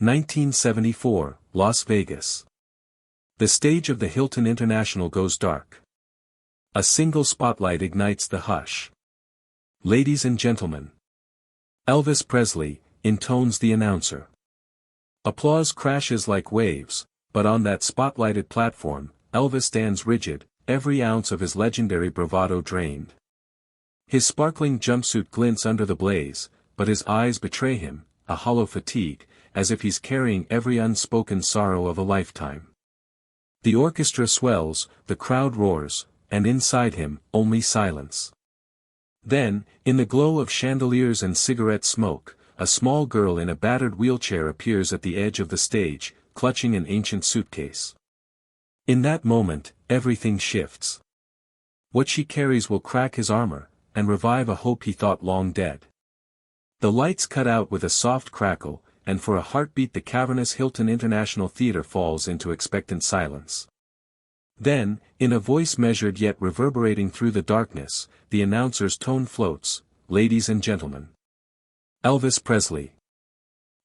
1974, Las Vegas. The stage of the Hilton International goes dark. A single spotlight ignites the hush. Ladies and gentlemen. Elvis Presley, intones the announcer. Applause crashes like waves, but on that spotlighted platform, Elvis stands rigid, every ounce of his legendary bravado drained. His sparkling jumpsuit glints under the blaze, but his eyes betray him, a hollow fatigue, as if he's carrying every unspoken sorrow of a lifetime. The orchestra swells, the crowd roars, and inside him, only silence. Then, in the glow of chandeliers and cigarette smoke, a small girl in a battered wheelchair appears at the edge of the stage, clutching an ancient suitcase. In that moment, everything shifts. What she carries will crack his armor, and revive a hope he thought long dead. The lights cut out with a soft crackle, and for a heartbeat the cavernous Hilton International Theater falls into expectant silence. Then, in a voice measured yet reverberating through the darkness, the announcer's tone floats, "Ladies and gentlemen. Elvis Presley."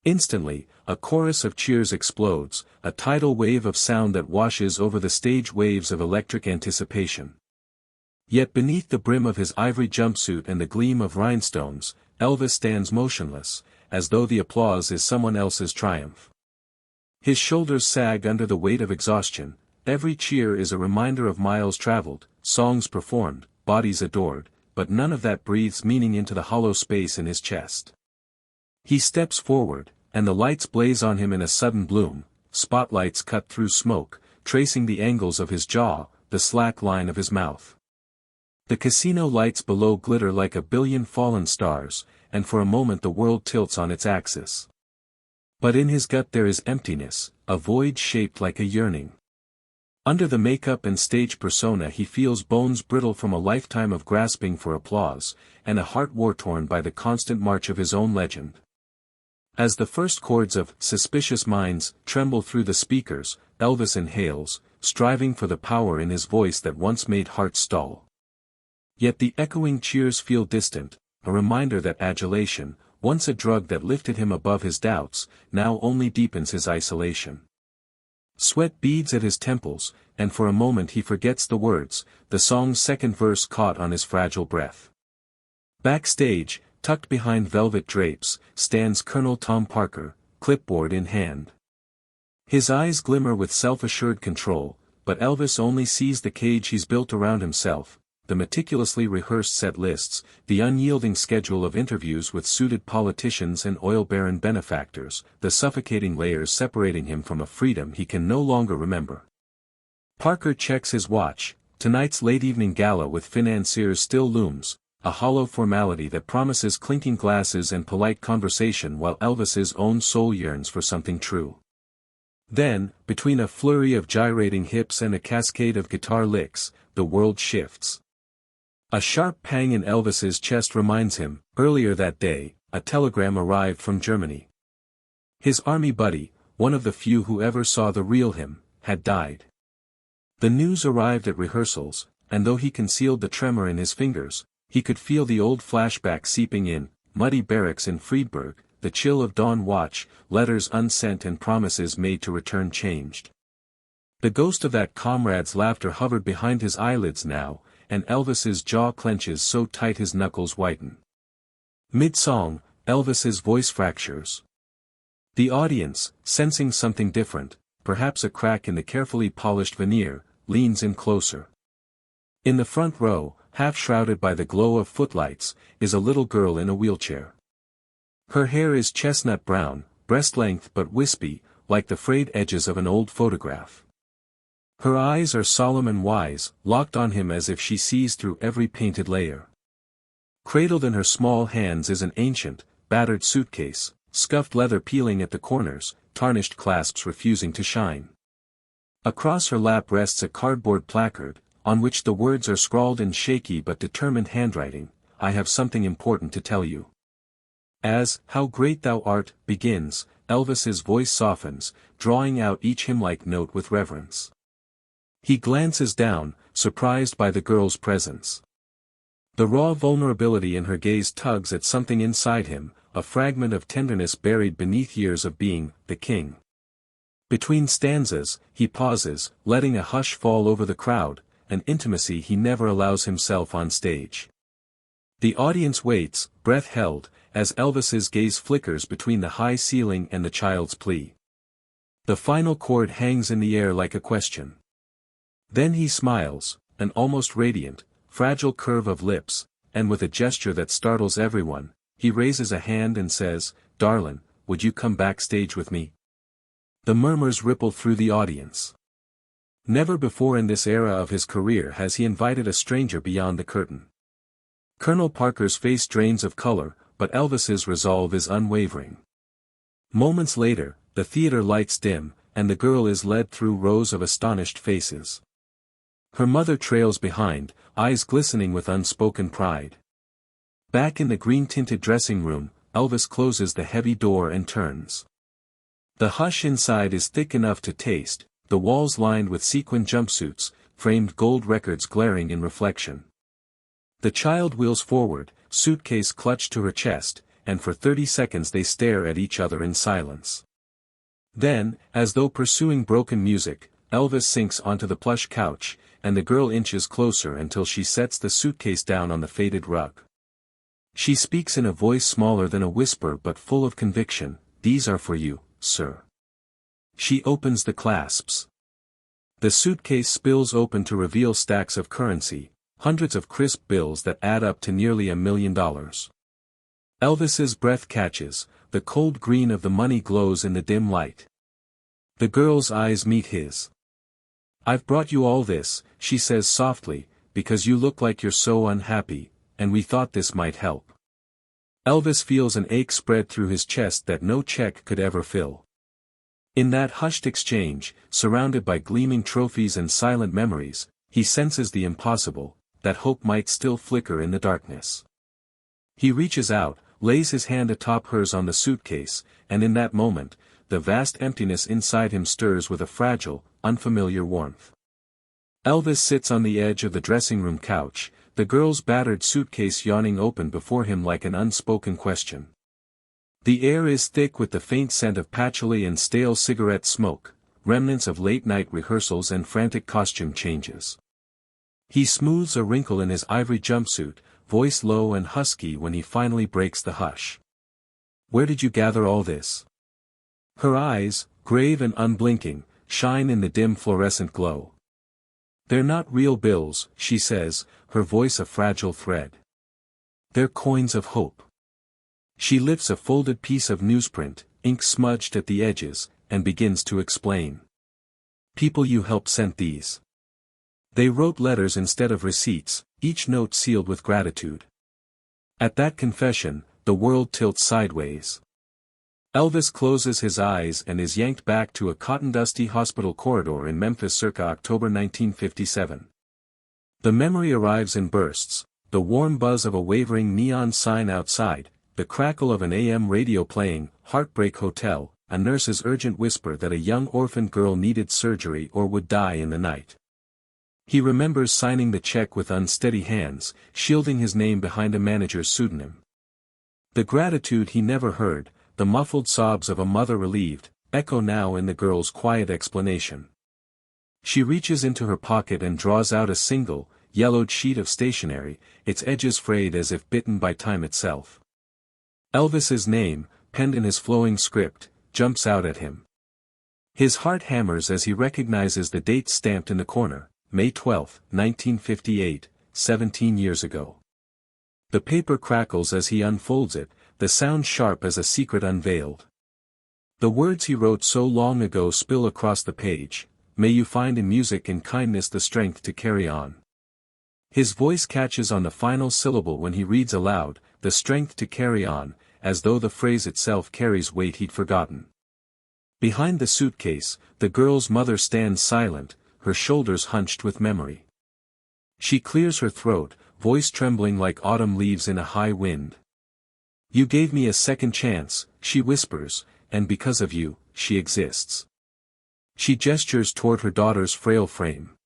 Instantly, a chorus of cheers explodes, a tidal wave of sound that washes over the stage, waves of electric anticipation. Yet beneath the brim of his ivory jumpsuit and the gleam of rhinestones, Elvis stands motionless, as though the applause is someone else's triumph. His shoulders sag under the weight of exhaustion, every cheer is a reminder of miles traveled, songs performed, bodies adored, but none of that breathes meaning into the hollow space in his chest. He steps forward, and the lights blaze on him in a sudden bloom, spotlights cut through smoke, tracing the angles of his jaw, the slack line of his mouth. The casino lights below glitter like a billion fallen stars, and for a moment the world tilts on its axis. But in his gut there is emptiness, a void shaped like a yearning. Under the makeup and stage persona he feels bones brittle from a lifetime of grasping for applause, and a heart war-torn by the constant march of his own legend. As the first chords of "Suspicious Minds" tremble through the speakers, Elvis inhales, striving for the power in his voice that once made hearts stall. Yet the echoing cheers feel distant, a reminder that adulation, once a drug that lifted him above his doubts, now only deepens his isolation. Sweat beads at his temples, and for a moment he forgets the words, the song's second verse caught on his fragile breath. Backstage, tucked behind velvet drapes, stands Colonel Tom Parker, clipboard in hand. His eyes glimmer with self-assured control, but Elvis only sees the cage he's built around himself, the meticulously rehearsed set lists, the unyielding schedule of interviews with suited politicians and oil baron benefactors, the suffocating layers separating him from a freedom he can no longer remember. Parker checks his watch. Tonight's late evening gala with financiers still looms, a hollow formality that promises clinking glasses and polite conversation while Elvis's own soul yearns for something true. Then, between a flurry of gyrating hips and a cascade of guitar licks, the world shifts. A sharp pang in Elvis's chest reminds him, earlier that day, a telegram arrived from Germany. His army buddy, one of the few who ever saw the real him, had died. The news arrived at rehearsals, and though he concealed the tremor in his fingers, he could feel the old flashback seeping in, muddy barracks in Friedberg, the chill of dawn watch, letters unsent and promises made to return changed. The ghost of that comrade's laughter hovered behind his eyelids now, and Elvis's jaw clenches so tight his knuckles whiten. Mid-song, Elvis's voice fractures. The audience, sensing something different, perhaps a crack in the carefully polished veneer, leans in closer. In the front row, half shrouded by the glow of footlights, is a little girl in a wheelchair. Her hair is chestnut brown, breast-length but wispy, like the frayed edges of an old photograph. Her eyes are solemn and wise, locked on him as if she sees through every painted layer. Cradled in her small hands is an ancient, battered suitcase, scuffed leather peeling at the corners, tarnished clasps refusing to shine. Across her lap rests a cardboard placard, on which the words are scrawled in shaky but determined handwriting, "I have something important to tell you." As "How Great Thou Art" begins, Elvis's voice softens, drawing out each hymn-like note with reverence. He glances down, surprised by the girl's presence. The raw vulnerability in her gaze tugs at something inside him, a fragment of tenderness buried beneath years of being the king. Between stanzas, he pauses, letting a hush fall over the crowd, an intimacy he never allows himself on stage. The audience waits, breath held, as Elvis's gaze flickers between the high ceiling and the child's plea. The final chord hangs in the air like a question. Then he smiles, an almost radiant, fragile curve of lips, and with a gesture that startles everyone, he raises a hand and says, "Darlin', would you come backstage with me?" The murmurs ripple through the audience. Never before in this era of his career has he invited a stranger beyond the curtain. Colonel Parker's face drains of color, but Elvis's resolve is unwavering. Moments later, the theater lights dim, and the girl is led through rows of astonished faces. Her mother trails behind, eyes glistening with unspoken pride. Back in the green-tinted dressing room, Elvis closes the heavy door and turns. The hush inside is thick enough to taste, the walls lined with sequin jumpsuits, framed gold records glaring in reflection. The child wheels forward, suitcase clutched to her chest, and for 30 seconds they stare at each other in silence. Then, as though pursuing broken music, Elvis sinks onto the plush couch, and the girl inches closer until she sets the suitcase down on the faded rug. She speaks in a voice smaller than a whisper but full of conviction, "These are for you, sir." She opens the clasps. The suitcase spills open to reveal stacks of currency, hundreds of crisp bills that add up to nearly $1 million. Elvis's breath catches, the cold green of the money glows in the dim light. The girl's eyes meet his. "I've brought you all this," she says softly, "because you look like you're so unhappy, and we thought this might help." Elvis feels an ache spread through his chest that no check could ever fill. In that hushed exchange, surrounded by gleaming trophies and silent memories, he senses the impossible, that hope might still flicker in the darkness. He reaches out, lays his hand atop hers on the suitcase, and in that moment, the vast emptiness inside him stirs with a fragile, unfamiliar warmth. Elvis sits on the edge of the dressing room couch, the girl's battered suitcase yawning open before him like an unspoken question. The air is thick with the faint scent of patchouli and stale cigarette smoke, remnants of late-night rehearsals and frantic costume changes. He smooths a wrinkle in his ivory jumpsuit, voice low and husky when he finally breaks the hush. "Where did you gather all this?" Her eyes, grave and unblinking, shine in the dim fluorescent glow. "They're not real bills," she says, her voice a fragile thread. "They're coins of hope." She lifts a folded piece of newsprint, ink smudged at the edges, and begins to explain. "People you helped sent these. They wrote letters instead of receipts, each note sealed with gratitude." At that confession, the world tilts sideways. Elvis closes his eyes and is yanked back to a cotton-dusty hospital corridor in Memphis circa October 1957. The memory arrives in bursts, the warm buzz of a wavering neon sign outside, the crackle of an AM radio playing, "Heartbreak Hotel," a nurse's urgent whisper that a young orphaned girl needed surgery or would die in the night. He remembers signing the check with unsteady hands, shielding his name behind a manager's pseudonym. The gratitude he never heard, the muffled sobs of a mother relieved, echo now in the girl's quiet explanation. She reaches into her pocket and draws out a single, yellowed sheet of stationery, its edges frayed as if bitten by time itself. Elvis's name, penned in his flowing script, jumps out at him. His heart hammers as he recognizes the date stamped in the corner, May 12, 1958, 17 years ago. The paper crackles as he unfolds it, the sound sharp as a secret unveiled. The words he wrote so long ago spill across the page, "May you find in music and kindness the strength to carry on." His voice catches on the final syllable when he reads aloud, "the strength to carry on," as though the phrase itself carries weight he'd forgotten. Behind the suitcase, the girl's mother stands silent, her shoulders hunched with memory. She clears her throat, voice trembling like autumn leaves in a high wind. "You gave me a second chance," she whispers, "and because of you, she exists." She gestures toward her daughter's frail frame.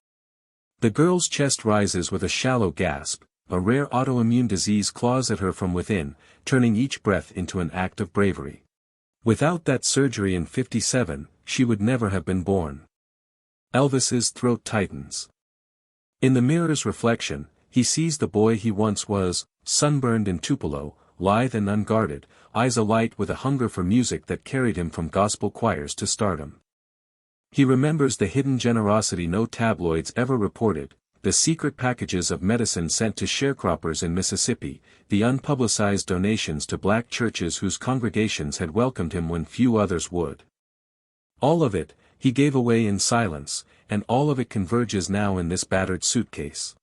The girl's chest rises with a shallow gasp, A rare autoimmune disease claws at her from within, turning each breath into an act of bravery. Without that surgery in '57, she would never have been born. Elvis's throat tightens. In the mirror's reflection, he sees the boy he once was, sunburned in Tupelo, lithe and unguarded, eyes alight with a hunger for music that carried him from gospel choirs to stardom. He remembers the hidden generosity no tabloids ever reported, the secret packages of medicine sent to sharecroppers in Mississippi, the unpublicized donations to black churches whose congregations had welcomed him when few others would. All of it, he gave away in silence, and all of it converges now in this battered suitcase.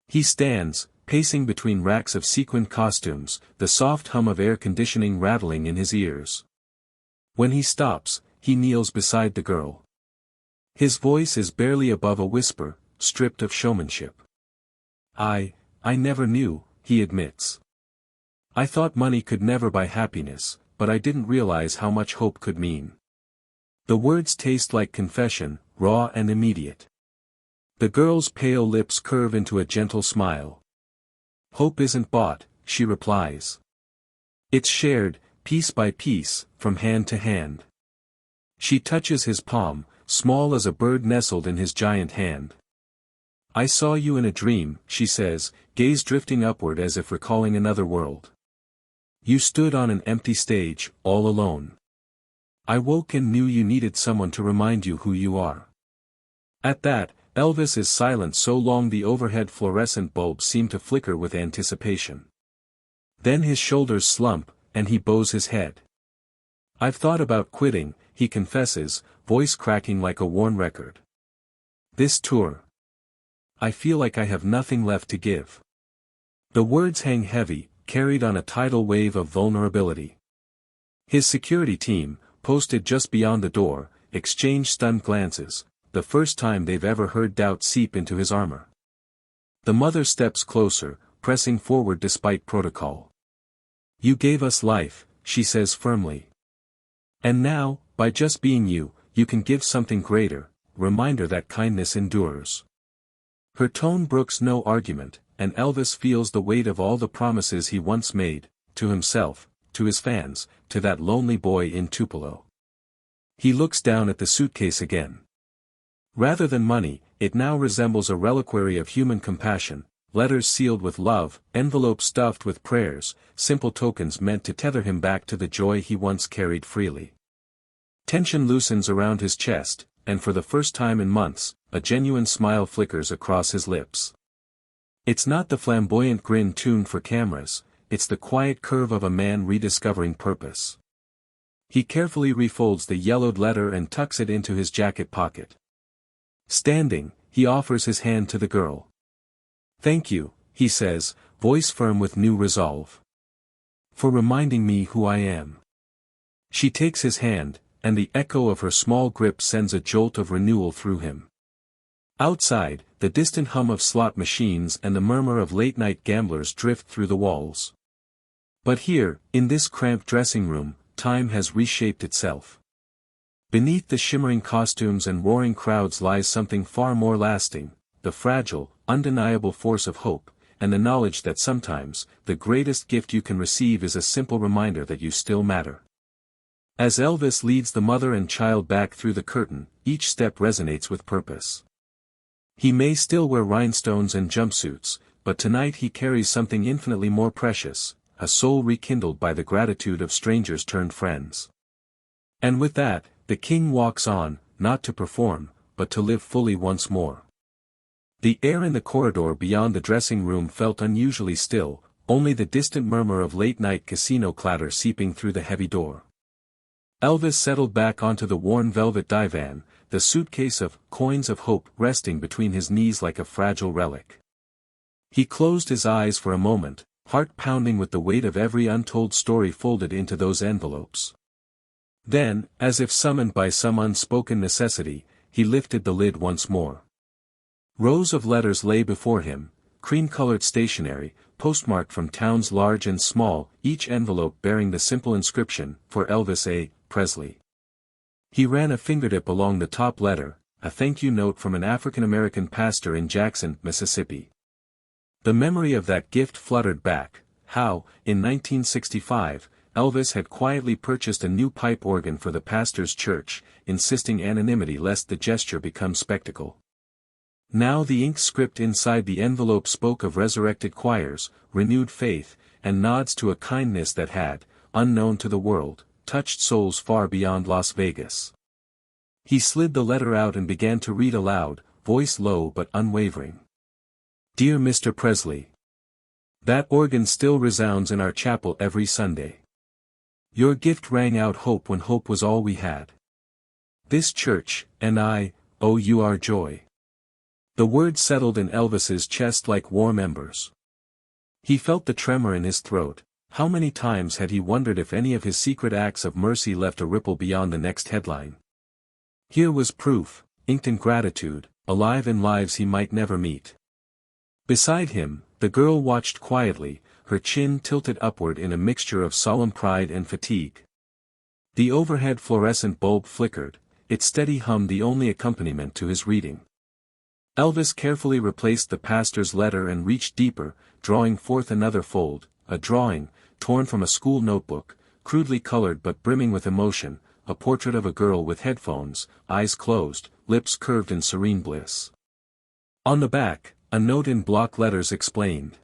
He stands, pacing between racks of sequined costumes, the soft hum of air conditioning rattling in his ears. When he stops, he kneels beside the girl. His voice is barely above a whisper, stripped of showmanship. I never knew, he admits. I thought money could never buy happiness, but I didn't realize how much hope could mean. The words taste like confession, raw and immediate. The girl's pale lips curve into a gentle smile. Hope isn't bought, she replies. It's shared, piece by piece, from hand to hand. She touches his palm, small as a bird nestled in his giant hand. I saw you in a dream, she says, gaze drifting upward as if recalling another world. You stood on an empty stage, all alone. I woke and knew you needed someone to remind you who you are. At that, Elvis is silent so long the overhead fluorescent bulbs seem to flicker with anticipation. Then his shoulders slump, and he bows his head. I've thought about quitting, he confesses, voice cracking like a worn record. This tour. I feel like I have nothing left to give. The words hang heavy, carried on a tidal wave of vulnerability. His security team, posted just beyond the door, exchange stunned glances, the first time they've ever heard doubt seep into his armor. The mother steps closer, pressing forward despite protocol. You gave us life, she says firmly. And now, by just being you, you can give something greater, reminder that kindness endures. Her tone brooks no argument, and Elvis feels the weight of all the promises he once made, to himself, to his fans, to that lonely boy in Tupelo. He looks down at the suitcase again. Rather than money, it now resembles a reliquary of human compassion, letters sealed with love, envelopes stuffed with prayers, simple tokens meant to tether him back to the joy he once carried freely. Tension loosens around his chest, and for the first time in months, a genuine smile flickers across his lips. It's not the flamboyant grin tuned for cameras, it's the quiet curve of a man rediscovering purpose. He carefully refolds the yellowed letter and tucks it into his jacket pocket. Standing, he offers his hand to the girl. Thank you, he says, voice firm with new resolve. For reminding me who I am. She takes his hand, and the echo of her small grip sends a jolt of renewal through him. Outside, the distant hum of slot machines and the murmur of late-night gamblers drift through the walls. But here, in this cramped dressing room, time has reshaped itself. Beneath the shimmering costumes and roaring crowds lies something far more lasting, the fragile, undeniable force of hope, and the knowledge that sometimes, the greatest gift you can receive is a simple reminder that you still matter. As Elvis leads the mother and child back through the curtain, each step resonates with purpose. He may still wear rhinestones and jumpsuits, but tonight he carries something infinitely more precious, a soul rekindled by the gratitude of strangers turned friends. And with that, the king walks on, not to perform, but to live fully once more. The air in the corridor beyond the dressing room felt unusually still, only the distant murmur of late-night casino clatter seeping through the heavy door. Elvis settled back onto the worn velvet divan, the suitcase of coins of hope resting between his knees like a fragile relic. He closed his eyes for a moment, heart pounding with the weight of every untold story folded into those envelopes. Then, as if summoned by some unspoken necessity, he lifted the lid once more. Rows of letters lay before him, cream-colored stationery, postmarked from towns large and small, each envelope bearing the simple inscription, for Elvis A. Presley. He ran a fingertip along the top letter, a thank you note from an African-American pastor in Jackson, Mississippi. The memory of that gift fluttered back, how, in 1965, Elvis had quietly purchased a new pipe organ for the pastor's church, insisting anonymity lest the gesture become spectacle. Now the ink script inside the envelope spoke of resurrected choirs, renewed faith, and nods to a kindness that had, unknown to the world, touched souls far beyond Las Vegas. He slid the letter out and began to read aloud, voice low but unwavering. Dear Mr. Presley. That organ still resounds in our chapel every Sunday. Your gift rang out hope when hope was all we had. This church, and I, owe you our joy. The words settled in Elvis's chest like warm embers. He felt the tremor in his throat. How many times had he wondered if any of his secret acts of mercy left a ripple beyond the next headline? Here was proof, inked in gratitude, alive in lives he might never meet. Beside him, the girl watched quietly, her chin tilted upward in a mixture of solemn pride and fatigue. The overhead fluorescent bulb flickered, its steady hum the only accompaniment to his reading. Elvis carefully replaced the pastor's letter and reached deeper, drawing forth another fold, a drawing, torn from a school notebook, crudely colored but brimming with emotion, a portrait of a girl with headphones, eyes closed, lips curved in serene bliss. On the back, a note in block letters explained.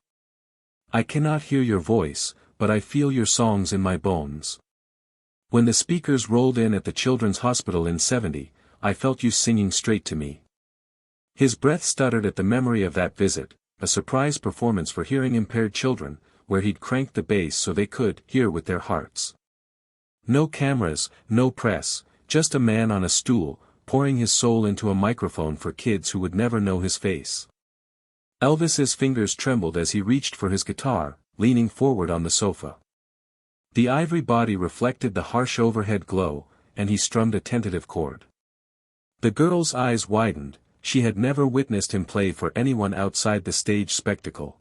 I cannot hear your voice, but I feel your songs in my bones. When the speakers rolled in at the children's hospital in '70, I felt you singing straight to me. His breath stuttered at the memory of that visit, a surprise performance for hearing-impaired children, where he'd cranked the bass so they could hear with their hearts. No cameras, no press, just a man on a stool, pouring his soul into a microphone for kids who would never know his face. Elvis's fingers trembled as he reached for his guitar, leaning forward on the sofa. The ivory body reflected the harsh overhead glow, and he strummed a tentative chord. The girl's eyes widened. She had never witnessed him play for anyone outside the stage spectacle.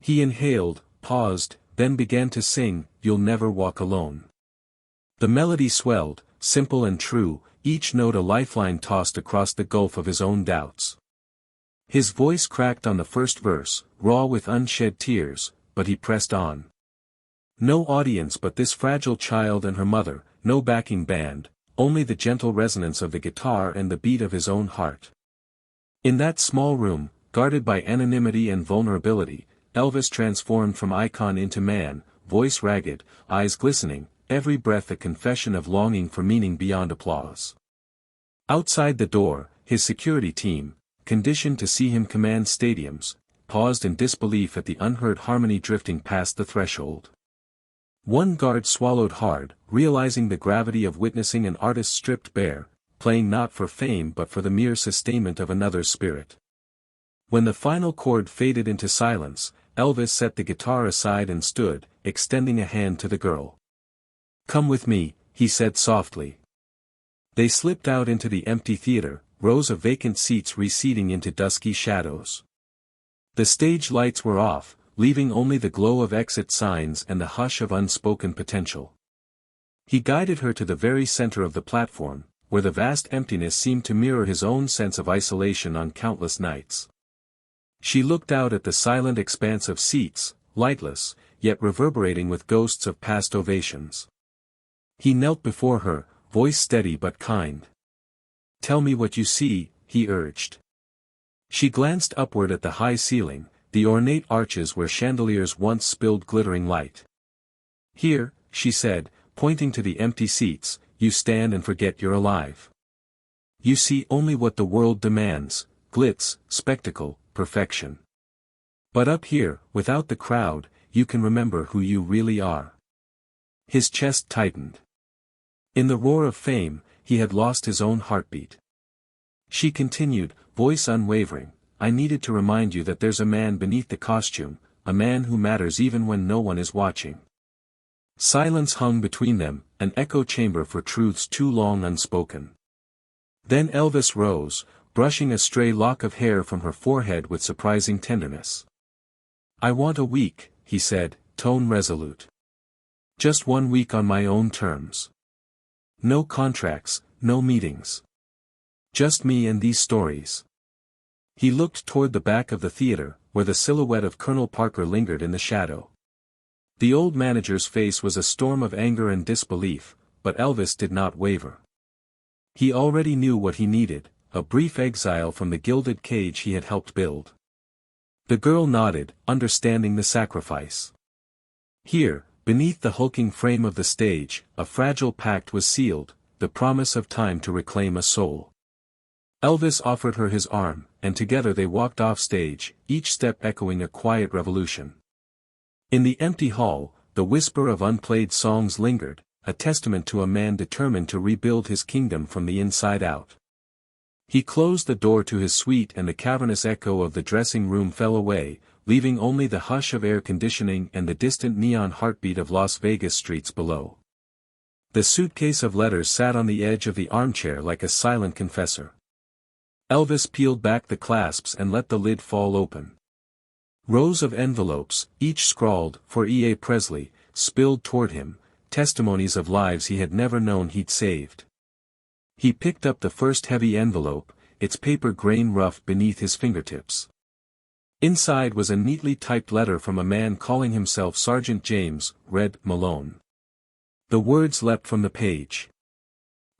He inhaled, paused, then began to sing, You'll Never Walk Alone. The melody swelled, simple and true, each note a lifeline tossed across the gulf of his own doubts. His voice cracked on the first verse, raw with unshed tears, but he pressed on. No audience but this fragile child and her mother, no backing band, only the gentle resonance of the guitar and the beat of his own heart. In that small room, guarded by anonymity and vulnerability, Elvis transformed from icon into man, voice ragged, eyes glistening, every breath a confession of longing for meaning beyond applause. Outside the door, his security team, conditioned to see him command stadiums, paused in disbelief at the unheard harmony drifting past the threshold. One guard swallowed hard, realizing the gravity of witnessing an artist stripped bare, playing not for fame but for the mere sustainment of another's spirit. When the final chord faded into silence, Elvis set the guitar aside and stood, extending a hand to the girl. Come with me, he said softly. They slipped out into the empty theater, rows of vacant seats receding into dusky shadows. The stage lights were off, leaving only the glow of exit signs and the hush of unspoken potential. He guided her to the very center of the platform, where the vast emptiness seemed to mirror his own sense of isolation on countless nights. She looked out at the silent expanse of seats, lightless, yet reverberating with ghosts of past ovations. He knelt before her, voice steady but kind. Tell me what you see, he urged. She glanced upward at the high ceiling, the ornate arches where chandeliers once spilled glittering light. Here, she said, pointing to the empty seats, you stand and forget you're alive. You see only what the world demands, glitz, spectacle, perfection. But up here, without the crowd, you can remember who you really are. His chest tightened. In the roar of fame, he had lost his own heartbeat. She continued, voice unwavering, I needed to remind you that there's a man beneath the costume, a man who matters even when no one is watching. Silence hung between them, an echo chamber for truths too long unspoken. Then Elvis rose, brushing a stray lock of hair from her forehead with surprising tenderness. I want a week, he said, tone resolute. Just 1 week on my own terms. No contracts, no meetings. Just me and these stories. He looked toward the back of the theater, where the silhouette of Colonel Parker lingered in the shadow. The old manager's face was a storm of anger and disbelief, but Elvis did not waver. He already knew what he needed, a brief exile from the gilded cage he had helped build. The girl nodded, understanding the sacrifice. Here, beneath the hulking frame of the stage, a fragile pact was sealed, the promise of time to reclaim a soul. Elvis offered her his arm, and together they walked off stage, each step echoing a quiet revolution. In the empty hall, the whisper of unplayed songs lingered, a testament to a man determined to rebuild his kingdom from the inside out. He closed the door to his suite and the cavernous echo of the dressing room fell away, leaving only the hush of air conditioning and the distant neon heartbeat of Las Vegas streets below. The suitcase of letters sat on the edge of the armchair like a silent confessor. Elvis peeled back the clasps and let the lid fall open. Rows of envelopes, each scrawled, "For E. A. Presley," spilled toward him, testimonies of lives he had never known he'd saved. He picked up the first heavy envelope, its paper grain rough beneath his fingertips. Inside was a neatly typed letter from a man calling himself Sergeant James, read Malone. The words leapt from the page.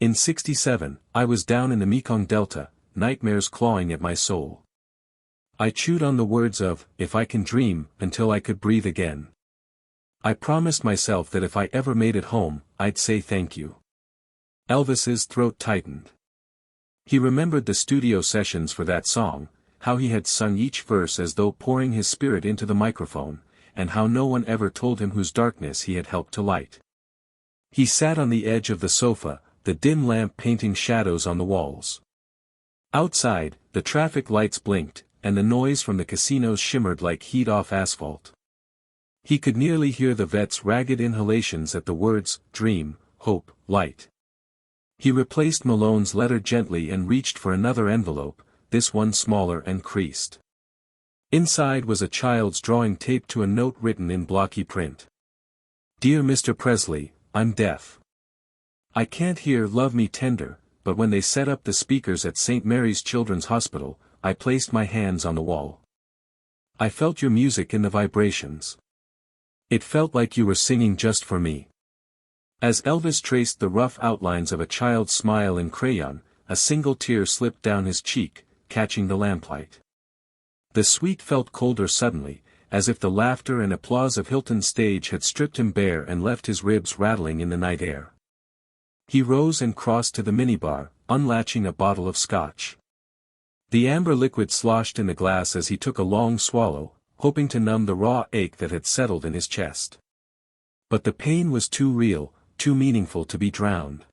In '67, I was down in the Mekong Delta, nightmares clawing at my soul. I chewed on the words of, "If I can dream," until I could breathe again. I promised myself that if I ever made it home, I'd say thank you. Elvis's throat tightened. He remembered the studio sessions for that song, how he had sung each verse as though pouring his spirit into the microphone, and how no one ever told him whose darkness he had helped to light. He sat on the edge of the sofa, the dim lamp painting shadows on the walls. Outside, the traffic lights blinked, and the noise from the casinos shimmered like heat off asphalt. He could nearly hear the vet's ragged inhalations at the words, "Dream, Hope, Light." He replaced Malone's letter gently and reached for another envelope, this one smaller and creased. Inside was a child's drawing taped to a note written in blocky print. "Dear Mr. Presley, I'm deaf. I can't hear 'Love Me Tender,' but when they set up the speakers at St. Mary's Children's Hospital, I placed my hands on the wall. I felt your music in the vibrations. It felt like you were singing just for me." As Elvis traced the rough outlines of a child's smile in crayon, a single tear slipped down his cheek, catching the lamplight. The suite felt colder suddenly, as if the laughter and applause of Hilton's stage had stripped him bare and left his ribs rattling in the night air. He rose and crossed to the minibar, unlatching a bottle of scotch. The amber liquid sloshed in the glass as he took a long swallow, hoping to numb the raw ache that had settled in his chest. But the pain was too real, too meaningful to be drowned.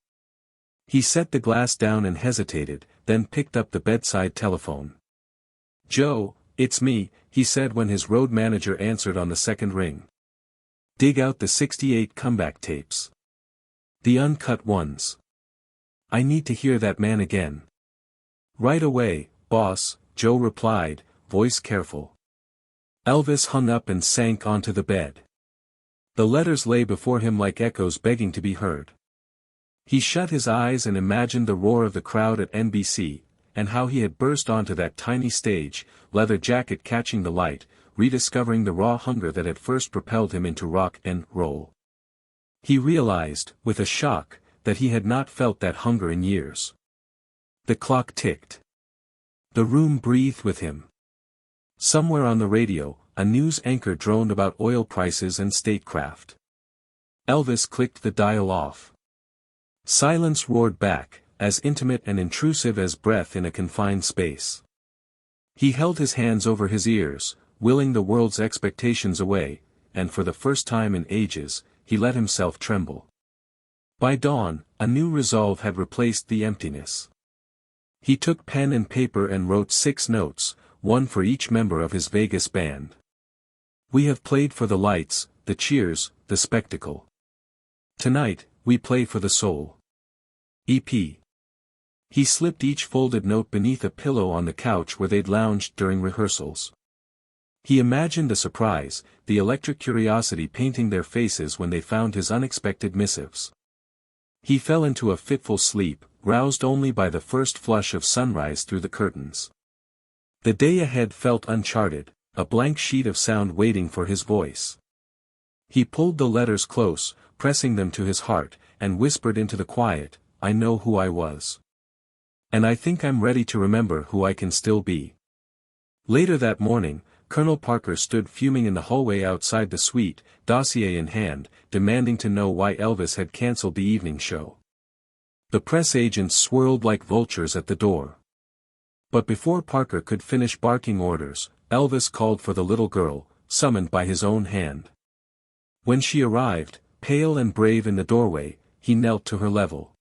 He set the glass down and hesitated, then picked up the bedside telephone. "Joe, it's me," he said when his road manager answered on the second ring. "Dig out the '68 comeback tapes. The uncut ones. I need to hear that man again." "Right away, boss," Joe replied, voice careful. Elvis hung up and sank onto the bed. The letters lay before him like echoes begging to be heard. He shut his eyes and imagined the roar of the crowd at NBC, and how he had burst onto that tiny stage, leather jacket catching the light, rediscovering the raw hunger that had first propelled him into rock and roll. He realized, with a shock, that he had not felt that hunger in years. The clock ticked. The room breathed with him. Somewhere on the radio, a news anchor droned about oil prices and statecraft. Elvis clicked the dial off. Silence roared back, as intimate and intrusive as breath in a confined space. He held his hands over his ears, willing the world's expectations away, and for the first time in ages, he let himself tremble. By dawn, a new resolve had replaced the emptiness. He took pen and paper and wrote 6 notes, one for each member of his Vegas band. "We have played for the lights, the cheers, the spectacle. Tonight, we play for the soul. EP." He slipped each folded note beneath a pillow on the couch where they'd lounged during rehearsals. He imagined the surprise, the electric curiosity painting their faces when they found his unexpected missives. He fell into a fitful sleep, roused only by the first flush of sunrise through the curtains. The day ahead felt uncharted, a blank sheet of sound waiting for his voice. He pulled the letters close, pressing them to his heart, and whispered into the quiet, "I know who I was. And I think I'm ready to remember who I can still be." Later that morning, Colonel Parker stood fuming in the hallway outside the suite, dossier in hand, demanding to know why Elvis had canceled the evening show. The press agents swirled like vultures at the door. But before Parker could finish barking orders, Elvis called for the little girl, summoned by his own hand. When she arrived, pale and brave in the doorway, he knelt to her level.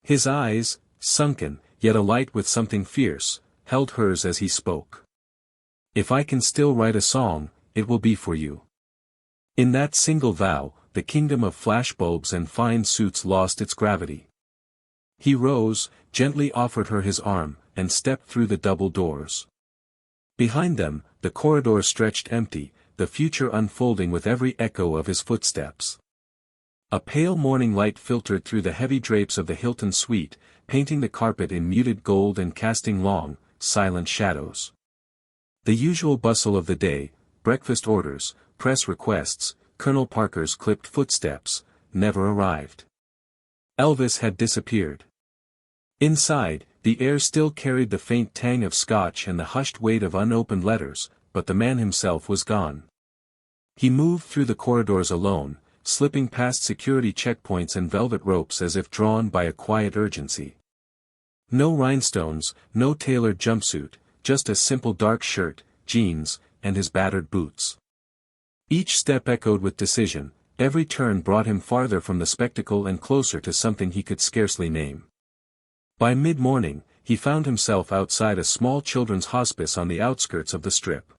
His eyes, sunken, yet alight with something fierce, held hers as he spoke. "If I can still write a song, it will be for you." In that single vow, the kingdom of flashbulbs and fine suits lost its gravity. He rose, gently offered her his arm, and stepped through the double doors. Behind them, the corridor stretched empty, the future unfolding with every echo of his footsteps. A pale morning light filtered through the heavy drapes of the Hilton suite, painting the carpet in muted gold and casting long, silent shadows. The usual bustle of the day, breakfast orders, press requests, Colonel Parker's clipped footsteps, never arrived. Elvis had disappeared. Inside, the air still carried the faint tang of scotch and the hushed weight of unopened letters, but the man himself was gone. He moved through the corridors alone, slipping past security checkpoints and velvet ropes as if drawn by a quiet urgency. No rhinestones, no tailored jumpsuit, just a simple dark shirt, jeans, and his battered boots. Each step echoed with decision, every turn brought him farther from the spectacle and closer to something he could scarcely name. By mid-morning, he found himself outside a small children's hospice on the outskirts of the Strip.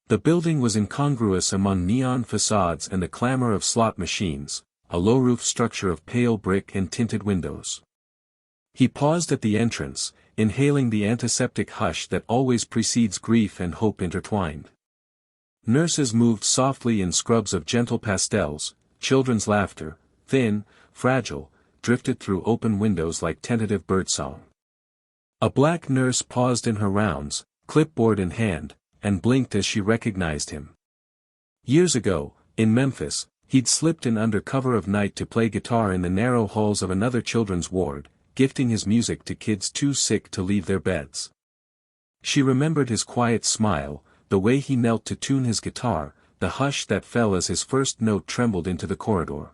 The building was incongruous among neon facades and the clamor of slot machines, a low-roof structure of pale brick and tinted windows. He paused at the entrance, inhaling the antiseptic hush that always precedes grief and hope intertwined. Nurses moved softly in scrubs of gentle pastels, children's laughter, thin, fragile, drifted through open windows like tentative birdsong. A black nurse paused in her rounds, clipboard in hand, and blinked as she recognized him. Years ago, in Memphis, he'd slipped in under cover of night to play guitar in the narrow halls of another children's ward, gifting his music to kids too sick to leave their beds. She remembered his quiet smile, the way he knelt to tune his guitar, the hush that fell as his first note trembled into the corridor.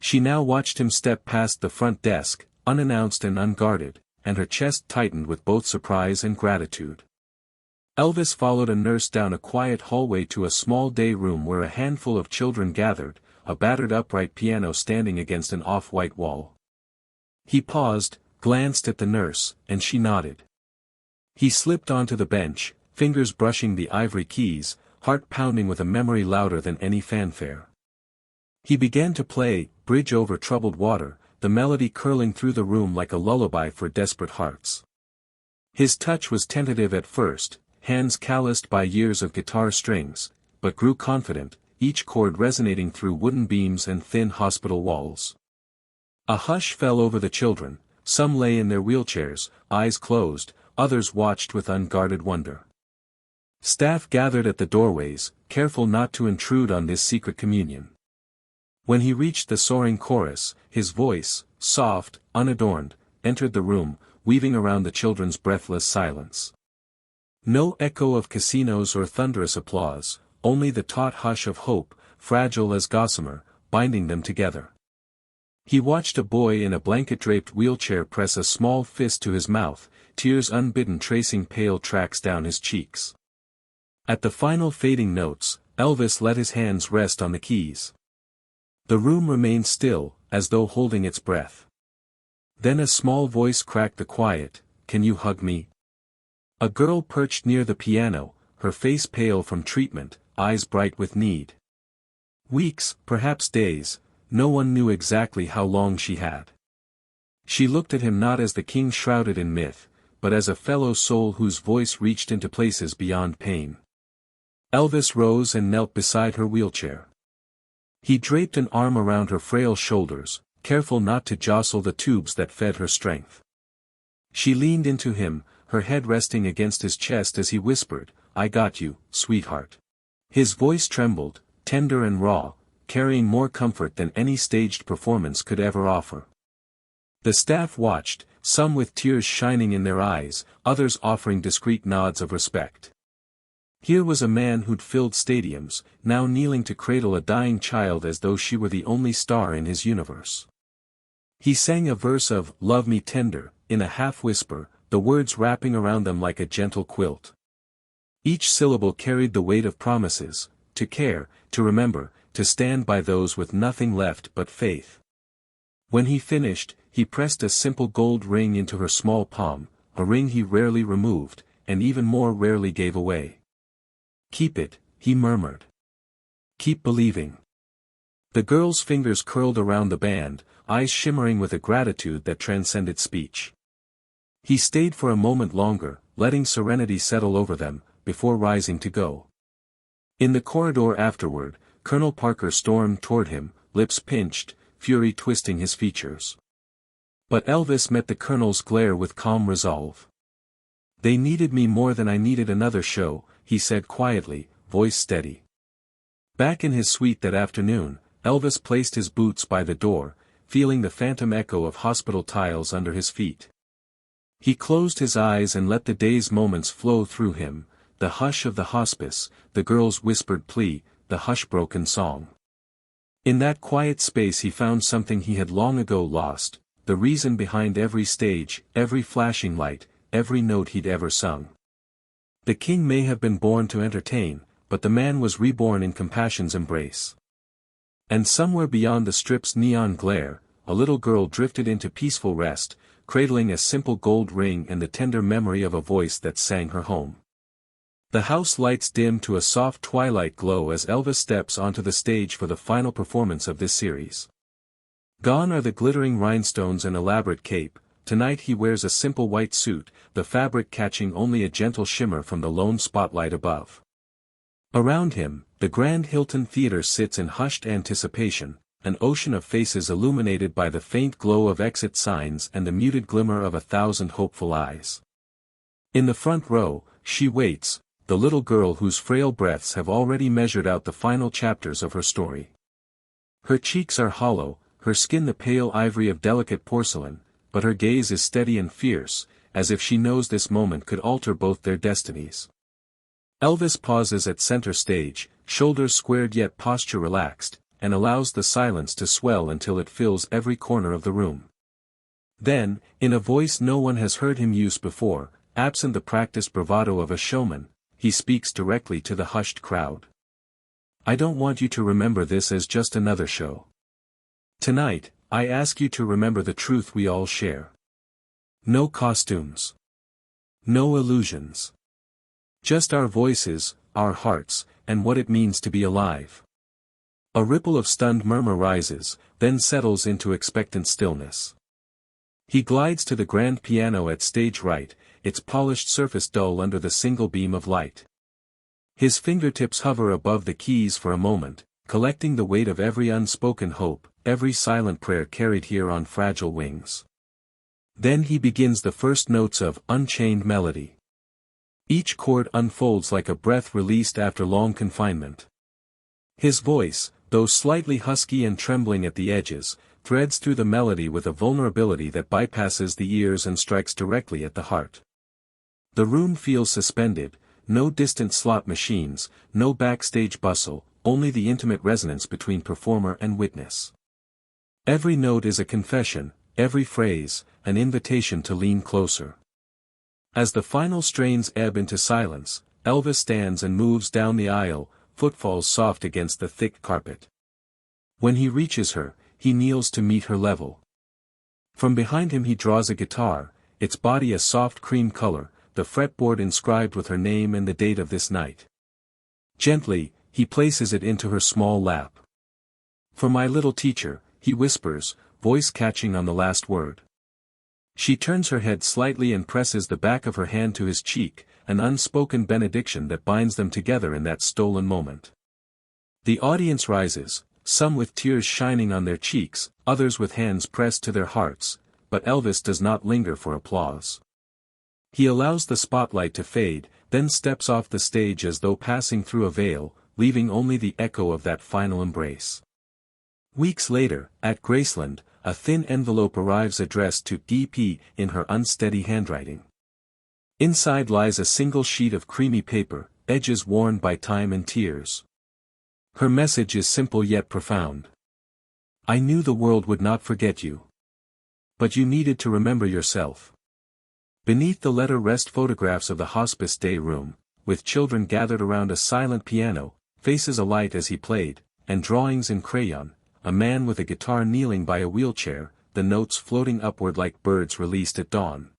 She now watched him step past the front desk, unannounced and unguarded, and her chest tightened with both surprise and gratitude. Elvis followed a nurse down a quiet hallway to a small day room where a handful of children gathered, a battered upright piano standing against an off-white wall. He paused, glanced at the nurse, and she nodded. He slipped onto the bench, fingers brushing the ivory keys, heart pounding with a memory louder than any fanfare. He began to play, Bridge Over Troubled Water, the melody curling through the room like a lullaby for desperate hearts. His touch was tentative at first, hands calloused by years of guitar strings, but grew confident, each chord resonating through wooden beams and thin hospital walls. A hush fell over the children, some lay in their wheelchairs, eyes closed, others watched with unguarded wonder. Staff gathered at the doorways, careful not to intrude on this secret communion. When he reached the soaring chorus, his voice, soft, unadorned, entered the room, weaving around the children's breathless silence. No echo of casinos or thunderous applause, only the taut hush of hope, fragile as gossamer, binding them together. He watched a boy in a blanket-draped wheelchair press a small fist to his mouth, tears unbidden tracing pale tracks down his cheeks. At the final fading notes, Elvis let his hands rest on the keys. The room remained still, as though holding its breath. Then a small voice cracked the quiet, "Can you hug me?" A girl perched near the piano, her face pale from treatment, eyes bright with need. Weeks, perhaps days, no one knew exactly how long she had. She looked at him not as the king shrouded in myth, but as a fellow soul whose voice reached into places beyond pain. Elvis rose and knelt beside her wheelchair. He draped an arm around her frail shoulders, careful not to jostle the tubes that fed her strength. She leaned into him, her head resting against his chest as he whispered, "I got you, sweetheart." His voice trembled, tender and raw, carrying more comfort than any staged performance could ever offer. The staff watched, some with tears shining in their eyes, others offering discreet nods of respect. Here was a man who'd filled stadiums, now kneeling to cradle a dying child as though she were the only star in his universe. He sang a verse of "Love Me Tender," in a half-whisper, the words wrapping around them like a gentle quilt. Each syllable carried the weight of promises, to care, to remember, to stand by those with nothing left but faith. When he finished, he pressed a simple gold ring into her small palm, a ring he rarely removed, and even more rarely gave away. "Keep it," he murmured. "Keep believing." The girl's fingers curled around the band, eyes shimmering with a gratitude that transcended speech. He stayed for a moment longer, letting serenity settle over them, before rising to go. In the corridor afterward, Colonel Parker stormed toward him, lips pinched, fury twisting his features. But Elvis met the colonel's glare with calm resolve. "They needed me more than I needed another show," he said quietly, voice steady. Back in his suite that afternoon, Elvis placed his boots by the door, feeling the phantom echo of hospital tiles under his feet. He closed his eyes and let the day's moments flow through him, the hush of the hospice, the girl's whispered plea, the hush-broken song. In that quiet space he found something he had long ago lost, the reason behind every stage, every flashing light, every note he'd ever sung. The king may have been born to entertain, but the man was reborn in compassion's embrace. And somewhere beyond the strip's neon glare, a little girl drifted into peaceful rest, cradling a simple gold ring and the tender memory of a voice that sang her home. The house lights dimmed to a soft twilight glow as Elvis steps onto the stage for the final performance of this series. Gone are the glittering rhinestones and elaborate cape, tonight he wears a simple white suit, the fabric catching only a gentle shimmer from the lone spotlight above. Around him, the Grand Hilton Theater sits in hushed anticipation, an ocean of faces illuminated by the faint glow of exit signs and the muted glimmer of 1,000 hopeful eyes. In the front row, she waits, the little girl whose frail breaths have already measured out the final chapters of her story. Her cheeks are hollow, her skin the pale ivory of delicate porcelain, but her gaze is steady and fierce, as if she knows this moment could alter both their destinies. Elvis pauses at center stage, shoulders squared yet posture relaxed, and allows the silence to swell until it fills every corner of the room. Then, in a voice no one has heard him use before, absent the practiced bravado of a showman, he speaks directly to the hushed crowd. "I don't want you to remember this as just another show. Tonight, I ask you to remember the truth we all share. No costumes. No illusions. Just our voices, our hearts, and what it means to be alive." A ripple of stunned murmur rises, then settles into expectant stillness. He glides to the grand piano at stage right, its polished surface dull under the single beam of light. His fingertips hover above the keys for a moment, collecting the weight of every unspoken hope, every silent prayer carried here on fragile wings. Then he begins the first notes of Unchained Melody. Each chord unfolds like a breath released after long confinement. His voice, though slightly husky and trembling at the edges, threads through the melody with a vulnerability that bypasses the ears and strikes directly at the heart. The room feels suspended, no distant slot machines, no backstage bustle, only the intimate resonance between performer and witness. Every note is a confession, every phrase, an invitation to lean closer. As the final strains ebb into silence, Elvis stands and moves down the aisle, footfalls soft against the thick carpet. When he reaches her, he kneels to meet her level. From behind him he draws a guitar, its body a soft cream color, the fretboard inscribed with her name and the date of this night. Gently, he places it into her small lap. "For my little teacher," he whispers, voice catching on the last word. She turns her head slightly and presses the back of her hand to his cheek, an unspoken benediction that binds them together in that stolen moment. The audience rises, some with tears shining on their cheeks, others with hands pressed to their hearts, but Elvis does not linger for applause. He allows the spotlight to fade, then steps off the stage as though passing through a veil, leaving only the echo of that final embrace. Weeks later, at Graceland, a thin envelope arrives addressed to D.P. in her unsteady handwriting. Inside lies a single sheet of creamy paper, edges worn by time and tears. Her message is simple yet profound. I knew the world would not forget you. But you needed to remember yourself. Beneath the letter rest photographs of the hospice day room, with children gathered around a silent piano, faces alight as he played, and drawings in crayon, a man with a guitar kneeling by a wheelchair, the notes floating upward like birds released at dawn.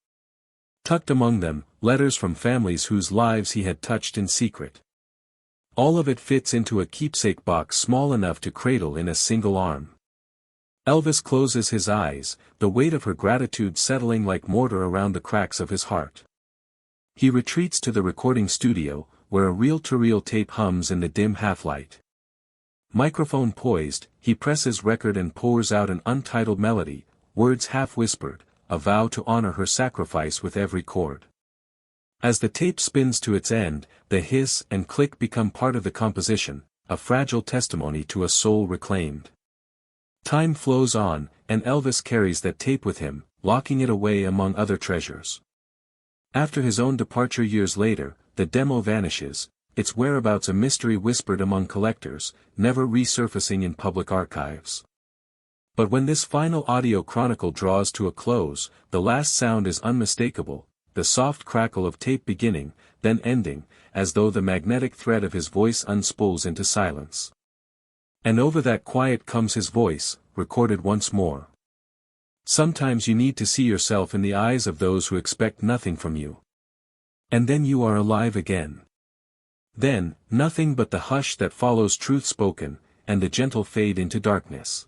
Tucked among them, letters from families whose lives he had touched in secret. All of it fits into a keepsake box small enough to cradle in a single arm. Elvis closes his eyes, the weight of her gratitude settling like mortar around the cracks of his heart. He retreats to the recording studio, where a reel-to-reel tape hums in the dim half-light. Microphone poised, he presses record and pours out an untitled melody, words half-whispered, a vow to honor her sacrifice with every chord. As the tape spins to its end, the hiss and click become part of the composition, a fragile testimony to a soul reclaimed. Time flows on, and Elvis carries that tape with him, locking it away among other treasures. After his own departure years later, the demo vanishes, its whereabouts a mystery whispered among collectors, never resurfacing in public archives. But when this final audio chronicle draws to a close, the last sound is unmistakable, the soft crackle of tape beginning, then ending, as though the magnetic thread of his voice unspools into silence. And over that quiet comes his voice, recorded once more. Sometimes you need to see yourself in the eyes of those who expect nothing from you. And then you are alive again. Then, nothing but the hush that follows truth spoken, and the gentle fade into darkness.